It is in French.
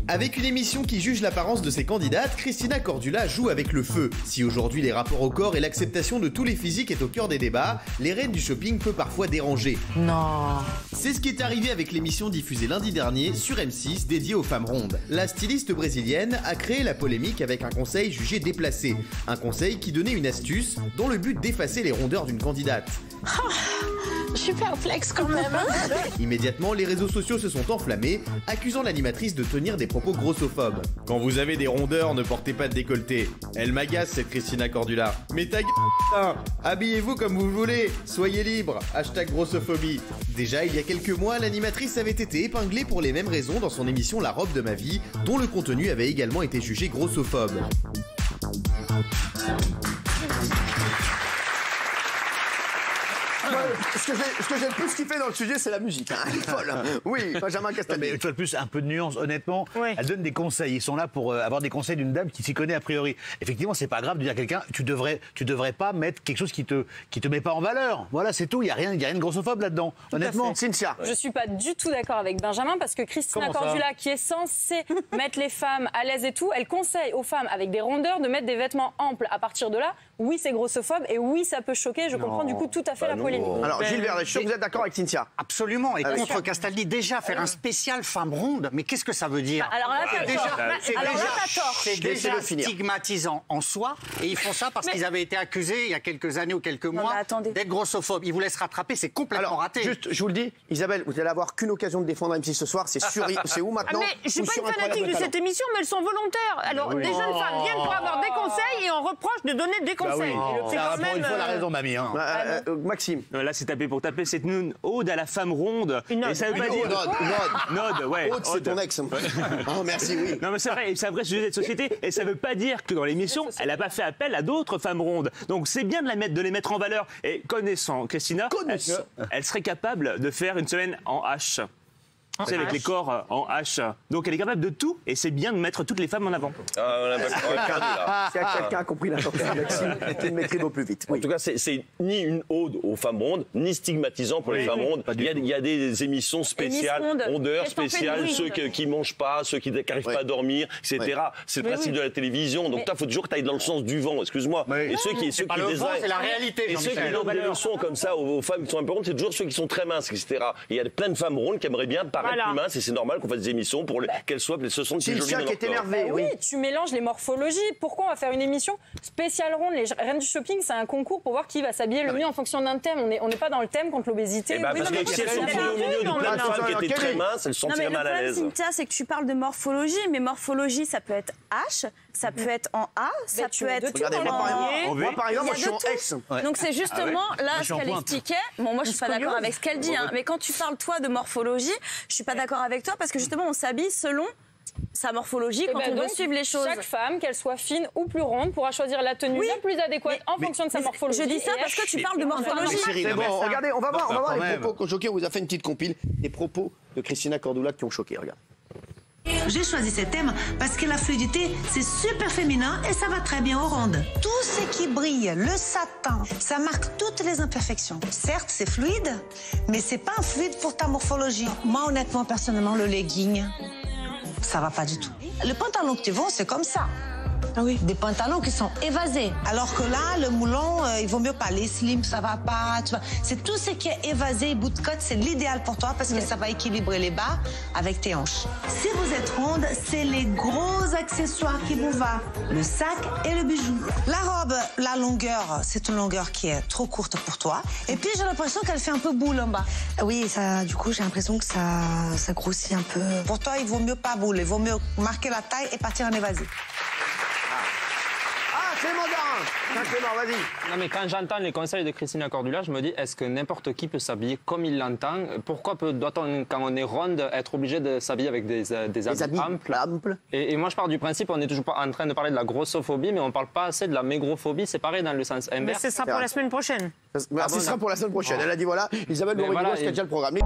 Avec une émission qui juge l'apparence de ses candidates, Christina Cordula joue avec le feu. Si aujourd'hui les rapports au corps et l'acceptation de tous les physiques est au cœur des débats, les reines du shopping peut parfois déranger. Non. C'est ce qui est arrivé avec l'émission diffusée lundi dernier sur M6 dédiée aux femmes rondes. La styliste brésilienne a créé la polémique avec un conseil jugé déplacé. Un conseil qui donnait une astuce dans le but d'effacer les rondeurs d'une candidate. Super flex quand même. Immédiatement, les réseaux sociaux se sont enflammés, accusant l'animatrice de tenir des propos grossophobes. Quand vous avez des rondeurs, ne portez pas de décolleté. Elle m'agace cette Christina Cordula. Mais ta gueule, putain, habillez-vous comme vous voulez, soyez libre. Hashtag grossophobie. Déjà, il y a quelques mois, l'animatrice avait été épinglée pour les mêmes raisons dans son émission La robe de ma vie, dont le contenu avait également été jugé grossophobe. Ce que j'ai le plus kiffé dans le sujet, c'est la musique. Hein. Elle est folle. Oui, Benjamin Castaldi. Mais une fois de plus, un peu de nuance, honnêtement. Oui. Elle donne des conseils. Ils sont là pour avoir des conseils d'une dame qui s'y connaît a priori. Effectivement, c'est pas grave de dire à quelqu'un, tu devrais pas mettre quelque chose qui te met pas en valeur. Voilà, c'est tout. Il y a rien de grossophobe là-dedans. Honnêtement. Cynthia. Je suis pas du tout d'accord avec Benjamin parce que Christina Cordula, qui est censée mettre les femmes à l'aise et tout, elle conseille aux femmes avec des rondeurs de mettre des vêtements amples. À partir de là, oui, c'est grossophobe et oui, ça peut choquer. Je comprends du coup tout à fait la polémique. Alors, Gilles Vernet, je suis sûr que vous êtes d'accord avec Cynthia. Absolument. Et contre Castaldi, déjà faire un spécial femme ronde, mais qu'est-ce que ça veut dire? Alors là, t'as tort. C'est déjà stigmatisant en soi. Et ils font ça parce qu'ils avaient été accusés il y a quelques années ou quelques mois d'être grossophobes. Ils vous laissent rattraper, c'est complètement raté. Juste, je vous le dis, Isabelle, vous allez avoir qu'une occasion de défendre M6 ce soir. C'est où maintenant? Mais je suis pas une fanatique de cette émission, mais elles sont volontaires. Alors, des jeunes femmes viennent pour avoir des conseils et on reproche de donner des conseils. C'est quand même une fois la raison, mamie. Maxime. Là, c'est tapé pour taper. C'est une ode à la femme ronde. Une et ça veut pas dire. Node, ouais. Aude, c'est ton ex. Oh, merci, oui. Non, mais c'est vrai, c'est un vrai sujet de société. Et ça veut pas dire que dans l'émission, elle n'a pas fait appel à d'autres femmes rondes. Donc, c'est bien de les mettre en valeur. Et connaissant Christina, elle serait capable de faire une semaine en H. C'est avec les corps en H. Donc elle est capable de tout et c'est bien de mettre toutes les femmes en avant. Si quelqu'un a compris l'importance de Maxime, il m'écrit au plus vite. En tout cas, c'est ni une ode aux femmes rondes, ni stigmatisant pour les femmes rondes. Il y a des émissions spéciales, rondeurs spéciales, ceux qui mangent pas, ceux qui n'arrivent pas à dormir, etc. C'est le principe de la télévision. Donc il faut toujours que tu ailles dans le sens du vent, excuse-moi. Et ceux qui c'est la réalité. Et ceux qui donnent des leçons comme ça aux femmes qui sont un peu rondes, c'est toujours ceux qui sont très minces, etc. Il y a plein de femmes rondes qui aimeraient bien paraître plus minces et c'est normal qu'on fasse des émissions pour qu'elles soient plus jolies dans leur corps. énervé, oui, tu mélanges les morphologies. Pourquoi on va faire une émission spéciale ronde? Les reines du shopping, c'est un concours pour voir qui va s'habiller le mieux en fonction d'un thème. On n'est pas dans le thème contre l'obésité. Parce que si elles sont tombées au milieu de plein de femmes qui étaient très minces, elles se sentiraient mal à l'aise. Le problème, Cynthia, c'est que tu parles de morphologie, mais morphologie, ça peut être H, ça peut être en A, ça peut être en moi, par exemple, je suis en S. Donc c'est justement là ce qu'elle expliquait. Bon, moi, je suis pas d'accord avec ce qu'elle dit, mais quand tu parles, toi, de morphologie, je suis pas d'accord avec toi parce que justement, on s'habille selon sa morphologie quand on veut suivre les choses. Chaque femme, qu'elle soit fine ou plus ronde, pourra choisir la tenue la plus adéquate en fonction de sa morphologie. Je dis ça parce que tu parles de morphologie. C'est bon, regardez, on va voir les propos qui ont choqué. On vous a fait une petite compile des propos de Christina Cordula qui ont choqué. Regarde. J'ai choisi ce thème parce que la fluidité, c'est super féminin et ça va très bien aux rondes. Tout ce qui brille, le satin, ça marque toutes les imperfections. Certes, c'est fluide, mais c'est pas un fluide pour ta morphologie. Moi, honnêtement, personnellement, le legging, ça va pas du tout. Le pantalon que tu vends, c'est comme ça. Ah oui. Des pantalons qui sont évasés. Alors que là, le moulon, il vaut mieux pas. Les slims, ça va pas. Tu vois. C'est tout ce qui est évasé, bout de côte, c'est l'idéal pour toi parce que ça va équilibrer les bas avec tes hanches. Si vous êtes ronde, c'est les gros accessoires qui vous vont. Le sac et le bijou. La robe, la longueur, c'est une longueur qui est trop courte pour toi. Et puis, j'ai l'impression qu'elle fait un peu boule en bas. Oui, ça, du coup, j'ai l'impression que ça grossit un peu. Pour toi, il vaut mieux pas boule. Il vaut mieux marquer la taille et partir en évasé. Clément Garin. Clément, vas-y. Non, mais quand j'entends les conseils de Christina Cordula, je me dis, est-ce que n'importe qui peut s'habiller comme il l'entend? Pourquoi doit-on, quand on est ronde, être obligé de s'habiller avec des habits amples? Et moi, je pars du principe, on n'est toujours pas en train de parler de la grossophobie, mais on ne parle pas assez de la mégrophobie. C'est pareil dans le sens inverse. Mais ce sera pour la semaine prochaine. Ce sera pour la semaine prochaine. Elle a dit voilà, Isabelle Morin-Dubos qui a déjà le programme.